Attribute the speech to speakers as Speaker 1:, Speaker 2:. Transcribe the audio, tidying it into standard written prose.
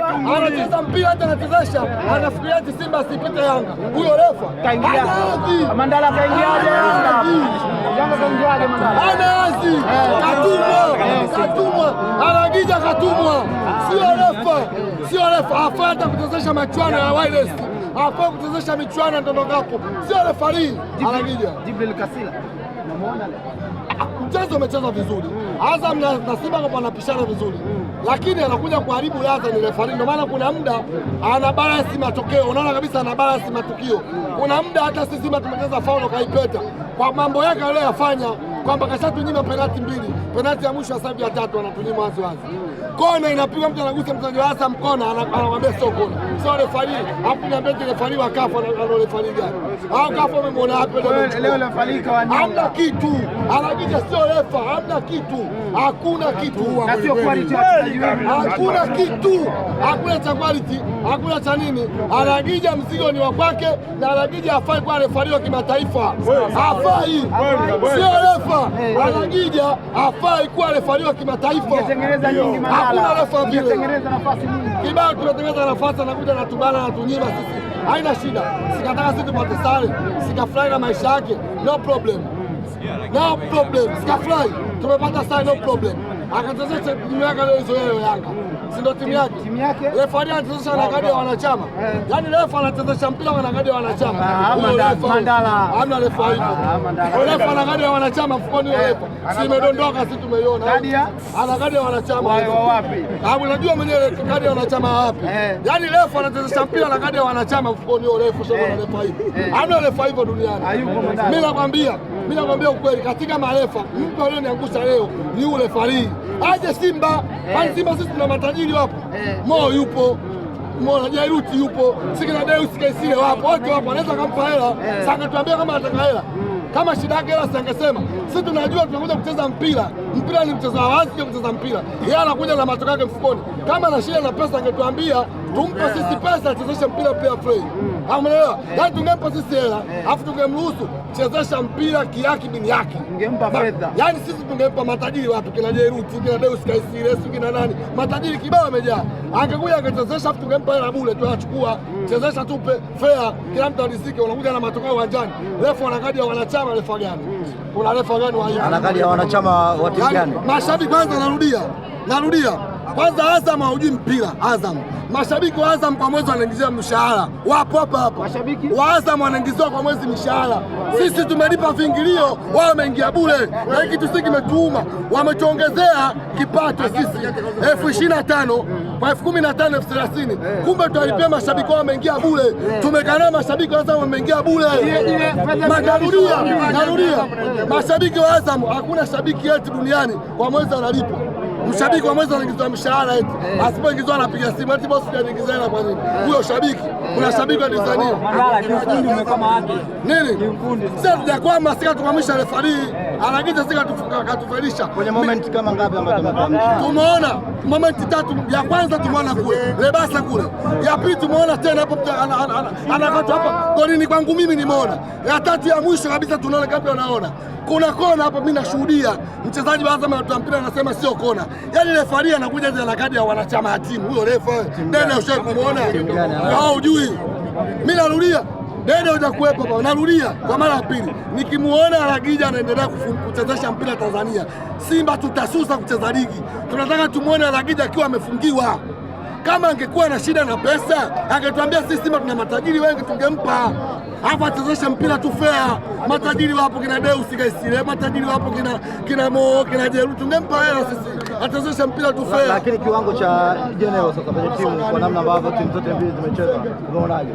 Speaker 1: Anacheza mpira hata anachezesha, anafikiria ati Simba asipite Yanga. Huyo refa kaingia.
Speaker 2: Mandala kaingiaje Yanga? Yanga kaingiaje Mandala?
Speaker 1: Anaanzi. Katumwa. Anagija katumwa. Sio refa. Afata kuchezesha michuano ya wireless. Afata kuchezesha michuano ndondokapo. Sio refari. Anagija.
Speaker 2: Jibril Kasila. Unamuona leo?
Speaker 1: Mchezo umechezwa vizuri. Azam na Simba kwa wanapishana vizuri. Lakini anakuja kuharibu ladha ni refari. Ndio maana kuna muda ana balance matokeo. Unaona kabisa ana balance matukio. Kuna muda hata sisi Simba tumecheza faulu kaipeta. Kwa mambo yake aliyofanya kwamba kashatunyima penalti mbili. Penalti ya mwisho sasa hivi ya tatu anatunyima wazi. Kona inapigwa mtu anagusa mchezaji wa Azam kona anamwambia sio kona. Sio refari. Hapo niambia refari wa kafu ana refari gani? Au kafu amemwona hapo
Speaker 2: leo refari kawanyonga.
Speaker 1: Hamna kitu. Anagiza sio refa, hamna kitu. Hakuna kitu.
Speaker 2: Na sio quality.
Speaker 1: Hakuna kitu. Hakuna cha quality, hakuna cha nini. Anagija mzigo ni wa kwake na Anagija hafai kwa refari wa kimataifa. Hafai. Sio refa. Anagija hafai kuwa refari wa kimataifa.
Speaker 2: Tengeneza nyingi Mandala.
Speaker 1: Hakuna refa vile.
Speaker 2: Tengeneza nafasi nyingi.
Speaker 1: Kibao tunatengeneza nafasi anakuja na tubana na tunyima sisi. Haina shida. Sikataka sisi tupate sare. Sikafurahi na maisha yake. No problem. Sikafurahi. Tumepata sare no problem. Akachezesha timu yake leo hizo Yanga. Si ndio timu yake?
Speaker 2: Timu yake?
Speaker 1: Refari anachezesha na kadi ya wanachama. Yaani refa anachezesha mpira na kadi ya wanachama.
Speaker 2: Mandala.
Speaker 1: Hamna refa hivyo. Refa ana kadi ya wanachama mfukoni wa refa. Si imedondoka sisi tumeiona.
Speaker 2: Kadi ya?
Speaker 1: Ana kadi ya wanachama.
Speaker 2: Wapi?
Speaker 1: Unajua mwenyewe kadi ya wanachama wapi? Yaani refa anachezesha mpira na kadi ya wanachama mfukoni wa refa sio na refa hivyo. Hamna refa hivyo duniani.
Speaker 2: Hayupo Mandala.
Speaker 1: Mimi nakwambia ukweli, katika marefa mtu aliyoniangusha leo ni yule Farii. Aje Simba, Simba sisi tuna matajiri wapo. Mo yupo, Mo Jairuti yupo, Sikina Deus Kaisile wapo, wote wapo, anaweza kumpa hela. Sasa tuambie kama ataka hela. Kama shida yake hela singesema. Sisi tunajua tunakuja kucheza mpira. Mpira ni mchezo wa wazi, sio kucheza mpira. Yeye anakuja na matokeo yake mfukoni. Kama ana shida na pesa angetuambia, tumpe sisi pesa achezeshe mpira pia free. Umeelewa? Yaani tungempa sisi hela, afu tungemruhusu chezesha mpira kiaki bin yaki.
Speaker 2: Tungempa fedha.
Speaker 1: Yaani sisi tungempa matajiri wapi? Kina Jairuti, kina Deus Kaisile, kina nani? Matajiri kibao wamejaa. Angekuja akachezesha afu tungempa hela bure, tunachukua. Chezesha tupe fair, kila mtu alizike, unakuja na matokeo uwanjani. Refa ana kadi ya wanachama, refa gani? Kuna refa gani wa hiyo?
Speaker 3: Ana kadi ya wanachama wa timu gani?
Speaker 1: Mashabiki kwanza narudia. Kwanza Azam haujui mpira. Azam. Mashabiki wa Azam kwa mwezi wanaingizia mshahara. Wapo hapa.
Speaker 2: Mashabiki
Speaker 1: wa Azam wanaingizwa kwa mwezi mshahara. Sisi tumelipa vingilio, wao wameingia bure. Na hiki kitu kimetuuma. Wametuongezea kipato sisi 25,000 kwa 15,000 30. Kumbe tutalipia mashabiki wao wameingia bure. Tumekaa mashabiki wa Azam wameingia bure. Narudia. Mashabiki wa Azam hakuna shabiki yetu duniani kwa mwezi analipwa. Mshabiki wa mwezi anaingizwa mshahara eti. Asipoingizwa anapiga simu eti boss hajaniingizia hela kwa nini? Huyo shabiki. Kuna shabiki wa Tanzania.
Speaker 2: Mandala kiufundi umekama wapi?
Speaker 1: Nini?
Speaker 2: Kiufundi.
Speaker 1: Sasa tujakwama sika tukwamisha refari. Anagiza sika katufelisha.
Speaker 3: Kwenye moment kama ngapi ambazo tumekwamisha?
Speaker 1: Tumeona moment 3. Ya kwanza tumeona kule. Lebasa kule. Ya pili tumeona tena hapo anakata hapa. Golini kwangu mimi nimeona. Ya tatu ya mwisho kabisa tunaona kabla unaona. Kuna kona hapa mimi nashuhudia. Mchezaji wa Azam anatoa mpira anasema sio kona. Yaani refari anakuja na kadi ya wanachama ya timu. Huyo refa Dede ushakuona? Hao hujui. Mimi narudia. Dede hujakuepo hapa. Narudia kwa mara ya pili. Nikimuona Anagija anaendelea kuchezesha mpira Tanzania, Simba tutasusa kucheza ligi. Tunataka tumuone Anagija akiwa amefungiwa. Kama angekuwa na shida na pesa, angetuambia sisi Simba tuna matajiri wengi tungempa. Hapa achezeshe mpira tu fair. Matajiri wapo kina Deus Kaisile, matajiri wapo kina Mo, kina Jairuti, tungempa hela sisi. Achezeshe mpira tu fair.
Speaker 3: Lakini kiwango cha General sasa kwenye timu kwa namna ambavyo timu zote mbili zimecheza, unaonaje?